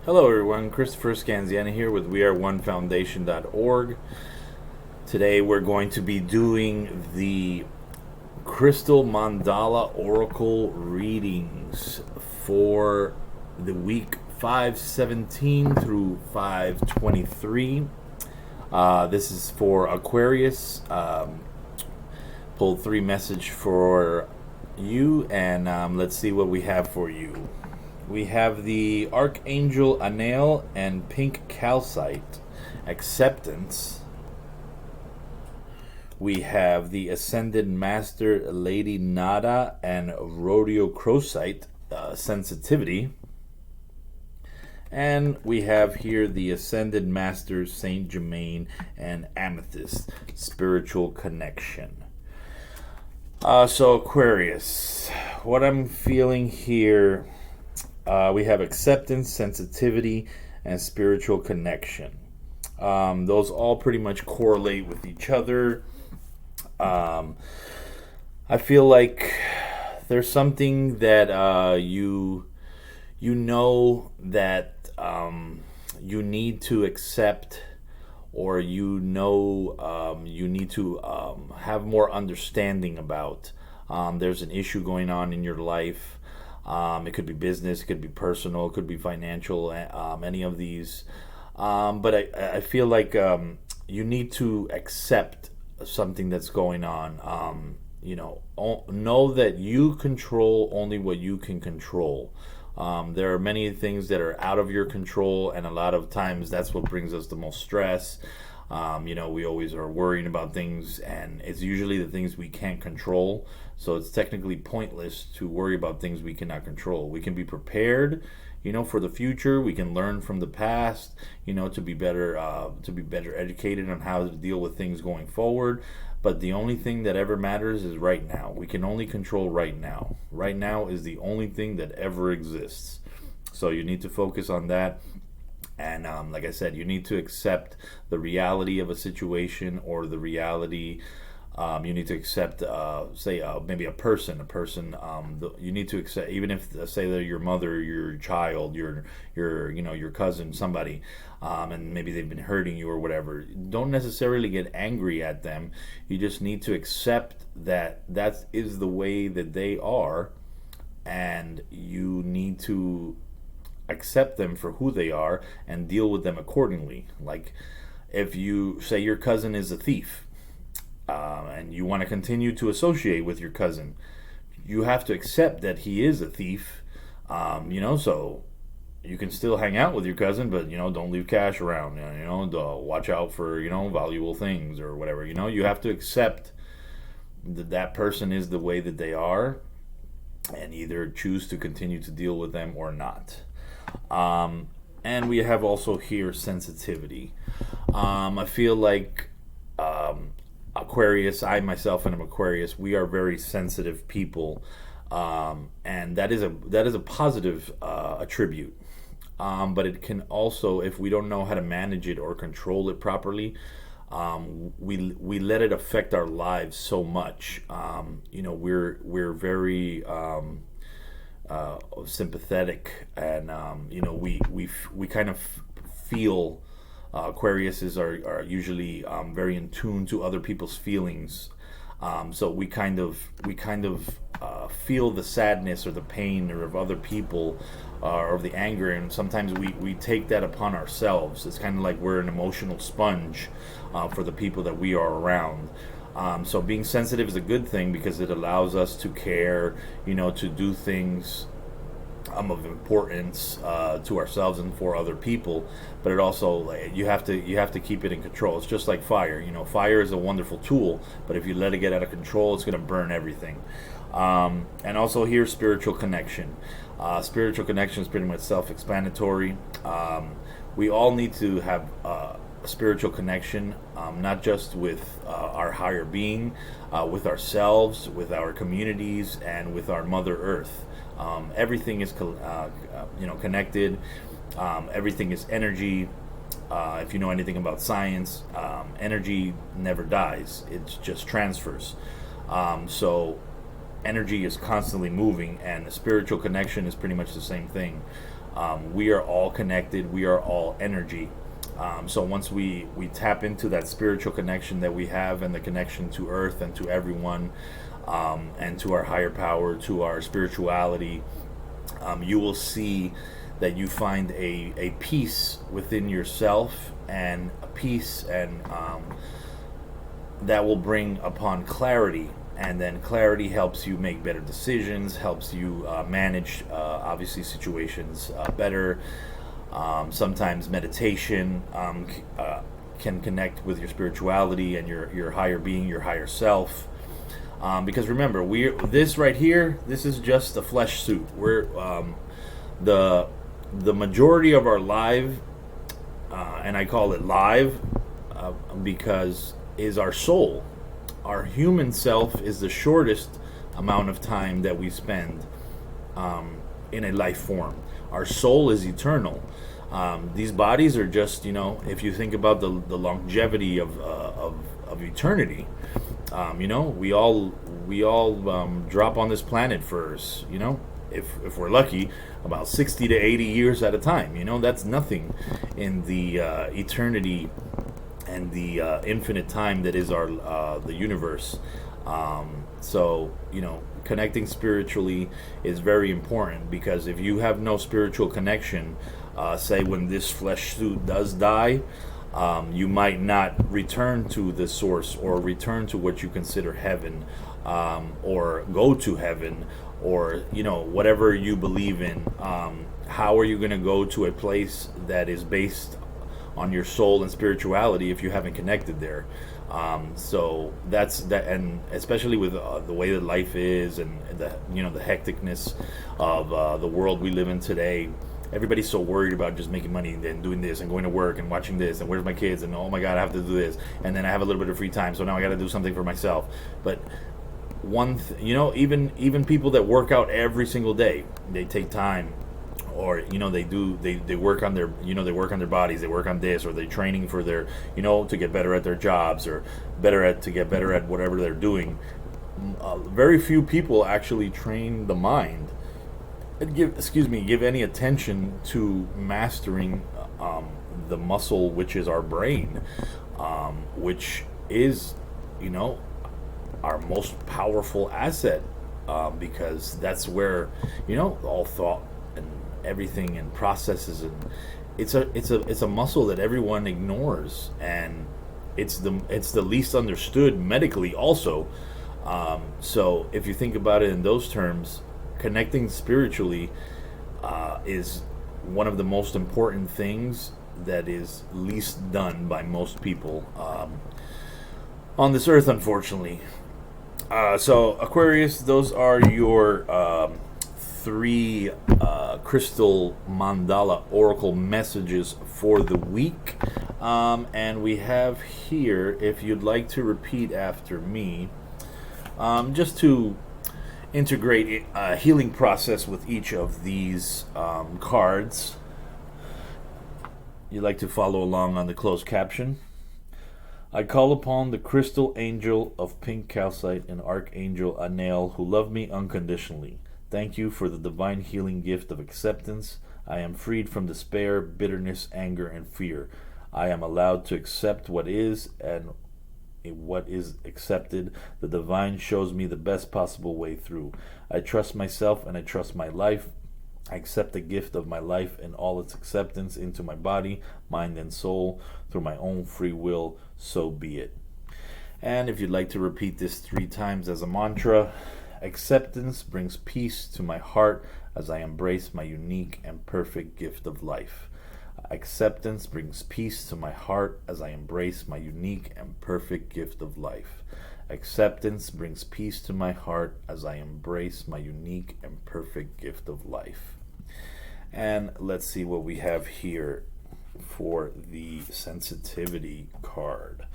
Hello, everyone. Christopher Scanziani here with weareonefoundation.org. Today, we're going to be doing the Crystal Mandala Oracle readings for the week 517 through 523. This is for Aquarius. Pulled three message for you, and let's see what we have for you. We have the Archangel Anael and Pink Calcite, Acceptance. We have the Ascended Master Lady Nada and Rhodochrosite, Sensitivity. And we have here the Ascended Masters Saint Germain and Amethyst, Spiritual Connection. So Aquarius, what I'm feeling here, we have acceptance, sensitivity, and spiritual connection. Those all pretty much correlate with each other. I feel like there's something that you know that you need to accept, or you need to have more understanding about. There's an issue going on in your life. It could be business, it could be personal, it could be financial, any of these. But I feel like you need to accept something that's going on. Know that you control only what you can control. There are many things that are out of your control, and a lot of times that's what brings us the most stress. We always are worrying about things, and it's usually the things we can't control. So it's technically pointless to worry about things we cannot control. We can be prepared, for the future. We can learn from the past, to be better educated on how to deal with things going forward. But the only thing that ever matters is right now. We can only control right now. Right now is the only thing that ever exists. So you need to focus on that. And like I said, you need to accept the reality of a situation, or the reality. You need to accept, maybe a person. You need to accept, even if, say, they're your mother, your child, your cousin, somebody, and maybe they've been hurting you or whatever. Don't necessarily get angry at them. You just need to accept that is the way that they are, and you need to accept them for who they are and deal with them accordingly. Like, if you say your cousin is a thief, and you want to continue to associate with your cousin, you have to accept that he is a thief. So you can still hang out with your cousin, but don't leave cash around. Watch out for valuable things or whatever. You have to accept that person is the way that they are, and either choose to continue to deal with them or not. And we have also here sensitivity. I feel like Aquarius, I myself am Aquarius, we are very sensitive people, and that is a positive attribute. But it can also, if we don't know how to manage it or control it properly, we let it affect our lives so much. We're very sympathetic, and we kind of feel. Aquariuses are usually very in tune to other people's feelings, so we kind of feel the sadness or the pain or of other people, or of the anger, and sometimes we take that upon ourselves. It's kind of like we're an emotional sponge for the people that we are around. So being sensitive is a good thing, because it allows us to care, to do things of importance to ourselves and for other people. But it also, you have to keep it in control. It's just like fire. Fire is a wonderful tool, but if you let it get out of control, it's going to burn everything. And also here, spiritual connection. Spiritual connection is pretty much self-explanatory. We all need to have a spiritual connection, not just with our higher being, with ourselves, with our communities, and with our Mother Earth. Everything is connected. Everything is energy. If you know anything about science, energy never dies. It just transfers. So energy is constantly moving, and a spiritual connection is pretty much the same thing. We are all connected. We are all energy. So once we tap into that spiritual connection that we have, and the connection to Earth and to everyone, and to our higher power, to our spirituality, you will see that you find a peace within yourself, and a peace, and that will bring upon clarity. And then clarity helps you make better decisions, helps you manage, obviously, situations better. Sometimes meditation can connect with your spirituality and your higher being, your higher self. Because remember, this right here, this is just a flesh suit. We're the majority of our life, and I call it live, because is our soul. Our human self is the shortest amount of time that we spend in a life form. Our soul is eternal. These bodies are just, if you think about the longevity of eternity, we all drop on this planet for, if we're lucky, about 60 to 80 years at a time. That's nothing in the eternity and the infinite time that is the universe. So connecting spiritually is very important, because if you have no spiritual connection, say when this flesh suit does die, you might not return to the source, or return to what you consider heaven, or go to heaven, or whatever you believe in. How are you going to go to a place that is based on your soul and spirituality if you haven't connected there? So that's that, and especially with the way that life is, and the hecticness of the world we live in today. Everybody's so worried about just making money and doing this and going to work and watching this and where's my kids, and oh my god, I have to do this, and then I have a little bit of free time, so now I got to do something for myself. But even people that work out every single day, they take time, or they work on their they work on their bodies, they work on this, or they're training for their to get better at their jobs, or to get better at whatever they're doing. Very few people actually train the mind and give any attention to mastering the muscle, which is our brain, which is our most powerful asset, because that's where all thought and everything and processes, and it's a muscle that everyone ignores, and it's the least understood medically also. So if you think about it in those terms, connecting spiritually is one of the most important things that is least done by most people on this earth, unfortunately. So Aquarius, those are your 3 crystal mandala oracle messages for the week. And we have here, if you'd like to repeat after me, just to integrate a healing process with each of these cards. You'd like to follow along on the closed caption. I call upon the crystal angel of pink calcite and archangel Anael, who love me unconditionally. Thank you for the divine healing gift of acceptance. I am freed from despair, bitterness, anger, and fear. I am allowed to accept what is, and what is accepted. The divine shows me the best possible way through. I trust myself and I trust my life. I accept the gift of my life and all its acceptance into my body, mind, and soul through my own free will. So be it. And if you'd like to repeat this 3 times as a mantra: acceptance brings peace to my heart as I embrace my unique and perfect gift of life. Acceptance brings peace to my heart as I embrace my unique and perfect gift of life. Acceptance brings peace to my heart as I embrace my unique and perfect gift of life. And let's see what we have here for the sensitivity card.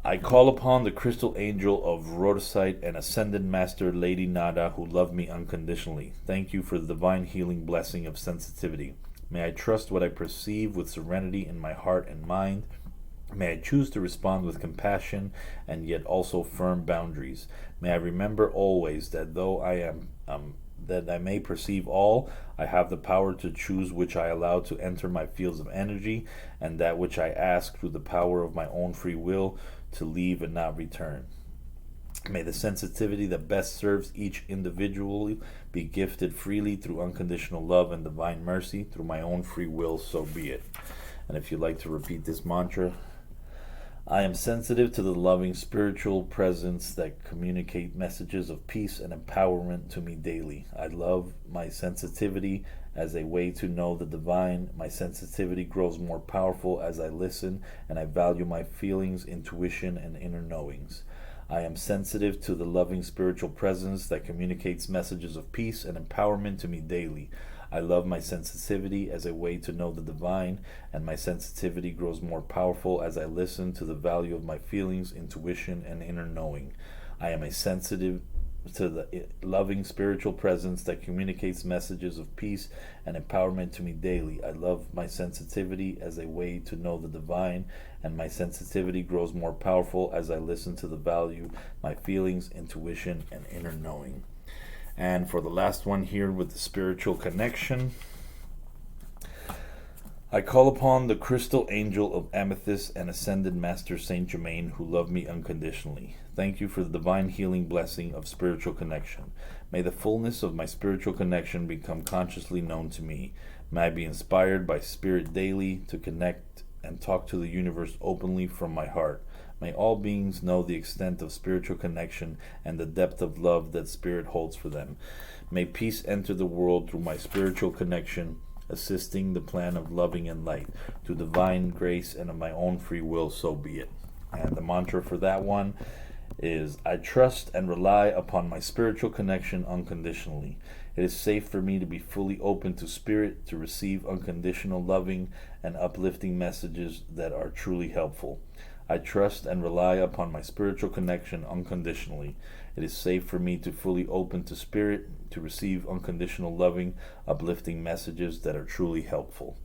I call upon the crystal angel of rhodocite and ascended master Lady Nada, who love me unconditionally. Thank you for the divine healing blessing of sensitivity. May I trust what I perceive with serenity in my heart and mind. May I choose to respond with compassion and yet also firm boundaries. May I remember always that though I am that I may perceive all. I have the power to choose which I allow to enter my fields of energy, and that which I ask through the power of my own free will to leave and not return. May the sensitivity that best serves each individual be gifted freely through unconditional love and divine mercy through my own free will, so be it. And if you'd like to repeat this mantra, I am sensitive to the loving spiritual presence that communicate messages of peace and empowerment to me daily. I love my sensitivity as a way to know the divine. My sensitivity grows more powerful as I listen, and I value my feelings, intuition, and inner knowings. I am sensitive to the loving spiritual presence that communicates messages of peace and empowerment to me daily. I love my sensitivity as a way to know the divine, and my sensitivity grows more powerful as I listen to the value of my feelings, intuition, and inner knowing. I am a sensitive to the loving spiritual presence that communicates messages of peace and empowerment to me daily. I love my sensitivity as a way to know the divine, and my sensitivity grows more powerful as I listen to the value, my feelings, intuition, and inner knowing. And for the last one here with the spiritual connection, I call upon the crystal angel of amethyst and ascended master Saint Germain, who love me unconditionally. Thank you for the divine healing blessing of spiritual connection. May the fullness of my spiritual connection become consciously known to me. May I be inspired by spirit daily to connect and talk to the universe openly from my heart. May all beings know the extent of spiritual connection and the depth of love that spirit holds for them. May peace enter the world through my spiritual connection, assisting the plan of loving and light, to divine grace and of my own free will, so be it. And the mantra for that one is, I trust and rely upon my spiritual connection unconditionally. It is safe for me to be fully open to spirit, to receive unconditional loving and uplifting messages that are truly helpful. I trust and rely upon my spiritual connection unconditionally. It is safe for me to fully open to spirit, to receive unconditional loving, uplifting messages that are truly helpful.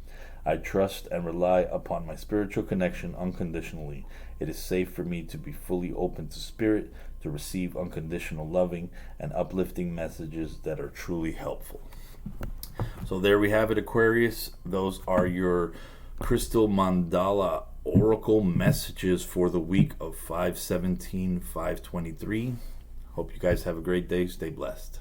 I trust and rely upon my spiritual connection unconditionally. It is safe for me to be fully open to spirit, to receive unconditional loving and uplifting messages that are truly helpful. So there we have it, Aquarius. Those are your crystal mandala oracle messages for the week of 5/17/523. Hope you guys have a great day. Stay blessed.